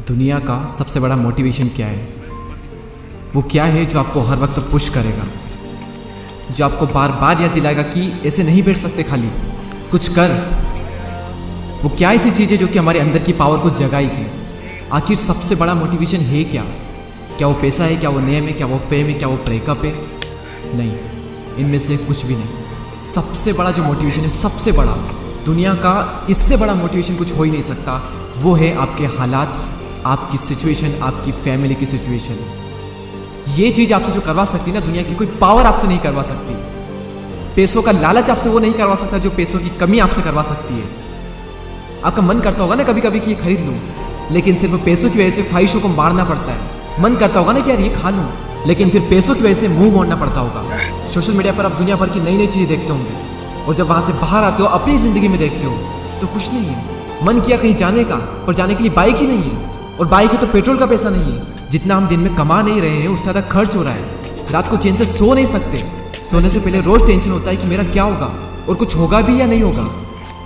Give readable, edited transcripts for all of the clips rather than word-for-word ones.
दुनिया का सबसे बड़ा मोटिवेशन क्या है? वो क्या है जो आपको हर वक्त पुश करेगा, जो आपको बार बार याद दिलाएगा कि ऐसे नहीं बैठ सकते, खाली कुछ कर। वो क्या ऐसी चीज़ है जो कि हमारे अंदर की पावर को जगाएगी? आखिर सबसे बड़ा मोटिवेशन है क्या? क्या वो पैसा है? क्या वो नेम है? क्या वो फेम है? क्या वो ब्रेकअप है? नहीं, इनमें से कुछ भी नहीं। सबसे बड़ा जो मोटिवेशन है, सबसे बड़ा, दुनिया का इससे बड़ा मोटिवेशन कुछ हो ही नहीं सकता। वो है आपके हालात, आपकी सिचुएशन, आपकी फैमिली की सिचुएशन। ये चीज़ आपसे जो करवा सकती है ना, दुनिया की कोई पावर आपसे नहीं करवा सकती। पैसों का लालच आपसे वो नहीं करवा सकता जो पैसों की कमी आपसे करवा सकती है। आपका मन करता होगा ना कभी कभी कि ये खरीद लूँ, लेकिन सिर्फ पैसों की वजह से ख्वाहिशों को मारना पड़ता है। मन करता होगा ना कि यार ये खा लूँ, लेकिन फिर पैसों की वजह से मुंह मोड़ना पड़ता होगा। सोशल मीडिया पर आप दुनिया भर की नई नई चीज़ें देखते होंगे, और जब वहाँ से बाहर आते हो, अपनी ज़िंदगी में देखते हो, तो कुछ नहीं है। मन किया कहीं जाने का, पर जाने के लिए बाइक ही नहीं है, और बाइक है तो पेट्रोल का पैसा नहीं है। जितना हम दिन में कमा नहीं रहे हैं, उससे ज़्यादा खर्च हो रहा है। रात को चैन से सो नहीं सकते। सोने से पहले रोज़ टेंशन होता है कि मेरा क्या होगा, और कुछ होगा भी या नहीं होगा।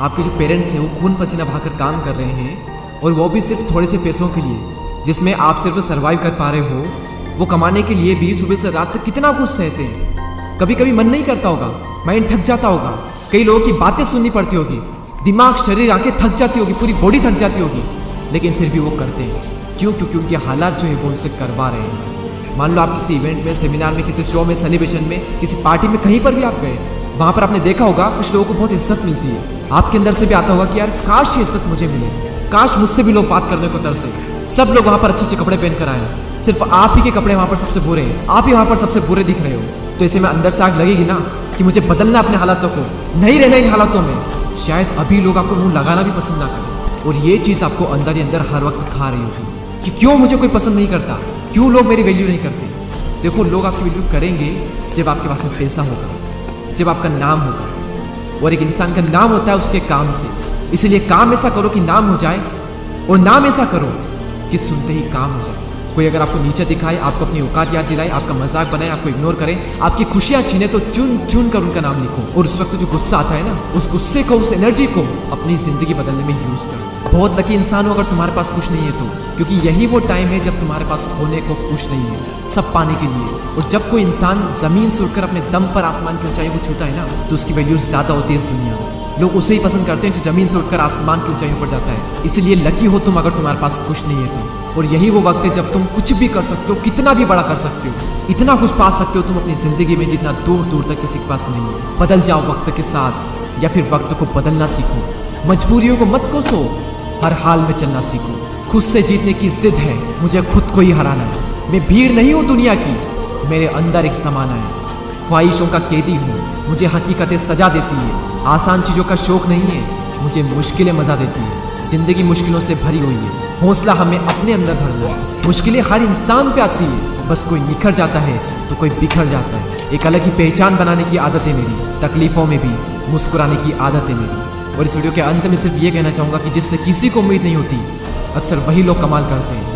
आपके जो पेरेंट्स हैं वो खून पसीना बहाकर काम कर रहे हैं, और वो भी सिर्फ थोड़े से पैसों के लिए, जिसमें आप सिर्फ सर्वाइव कर पा रहे हो। वो कमाने के लिए भी सुबह से रात तक कितना कुछ सहते हैं। कभी कभी मन नहीं करता होगा, माइंड थक जाता होगा, कई लोगों की बातें सुननी पड़ती होगी, दिमाग, शरीर, आंखें थक जाती होगी, पूरी बॉडी थक जाती होगी, लेकिन फिर भी वो करते हैं। क्यों? क्योंकि उनके हालात जो है वो उनसे करवा रहे हैं। मान लो आप किसी इवेंट में, सेमिनार में, किसी शो में, सेलिब्रेशन में, किसी पार्टी में, कहीं पर भी आप गए, वहाँ पर आपने देखा होगा कुछ लोगों को बहुत इज्जत मिलती है। आपके अंदर से भी आता होगा कि यार काश ये इज्जत मुझे मिले, काश मुझसे भी लोग बात करने को तरसे। सब लोग वहाँ पर अच्छे अच्छे कपड़े पहन कर आए, सिर्फ आप ही के कपड़े वहाँ पर सबसे बुरे हैं, आप ही वहाँ पर सबसे बुरे दिख रहे हो। तो ऐसे में अंदर से आग लगेगी ना कि मुझे बदलना अपने हालातों को, नहीं रहना इन हालातों में। शायद अभी लोग आपको मुंह लगाना भी पसंद ना करें, और ये चीज़ आपको अंदर ही अंदर हर वक्त खा रही होगी कि क्यों मुझे कोई पसंद नहीं करता, क्यों लोग मेरी वैल्यू नहीं करते। देखो, लोग आपकी वैल्यू करेंगे जब आपके पास में पैसा होगा, जब आपका नाम होगा, और एक इंसान का नाम होता है उसके काम से। इसलिए काम ऐसा करो कि नाम हो जाए, और नाम ऐसा करो कि सुनते ही काम हो जाए। कोई अगर आपको नीचे दिखाए, आपको अपनी औकात याद दिलाए, आपका मजाक बनाए, आपको इग्नोर करे, आपकी खुशियां छीने, तो चुन चुन कर उनका नाम लिखो। और उस वक्त जो गुस्सा आता है ना, उस गुस्से को, उस एनर्जी को अपनी जिंदगी बदलने में यूज करो। बहुत लकी इंसान हो अगर तुम्हारे पास कुछ नहीं है तो, क्योंकि यही वो टाइम है जब तुम्हारे पास खोने को कुछ नहीं है, सब पाने के लिए। और जब कोई इंसान जमीन से उठकर अपने दम पर आसमान की ऊंचाइयों को छूता है ना, तो उसकी वैल्यू ज्यादा होती है इस दुनिया में। लोग उसे ही पसंद करते हैं जो जमीन से उठकर आसमान की ऊंचाइयों पर जाता है। इसलिए लकी हो तुम अगर तुम्हारे पास कुछ नहीं है तो। और यही वो वक्त है जब तुम कुछ भी कर सकते हो, कितना भी बड़ा कर सकते हो, इतना कुछ पा सकते हो तुम अपनी जिंदगी में जितना दूर दूर तक किसी के पास नहीं है। बदल जाओ वक्त के साथ, या फिर वक्त को बदलना सीखो। मजबूरियों को मत कोसो, हर हाल में चलना सीखो। खुद से जीतने की जिद है, मुझे खुद को ही हराना है। मैं भीड़ नहीं हूँ दुनिया की, मेरे अंदर एक समाना है। ख्वाहिशों का कैदी हूँ, मुझे हकीकतें सजा देती है। आसान चीज़ों का शौक नहीं है, मुझे मुश्किलें मजा देती है। जिंदगी मुश्किलों से भरी हुई है, हौसला हमें अपने अंदर भरना है। मुश्किलें हर इंसान पे आती है, बस कोई निखर जाता है तो कोई बिखर जाता है। एक अलग ही पहचान बनाने की आदत है मेरी, तकलीफों में भी मुस्कुराने की आदत है मेरी। और इस वीडियो के अंत में सिर्फ ये कहना चाहूँगा कि जिससे किसी को उम्मीद नहीं होती, अक्सर वही लोग कमाल करते हैं।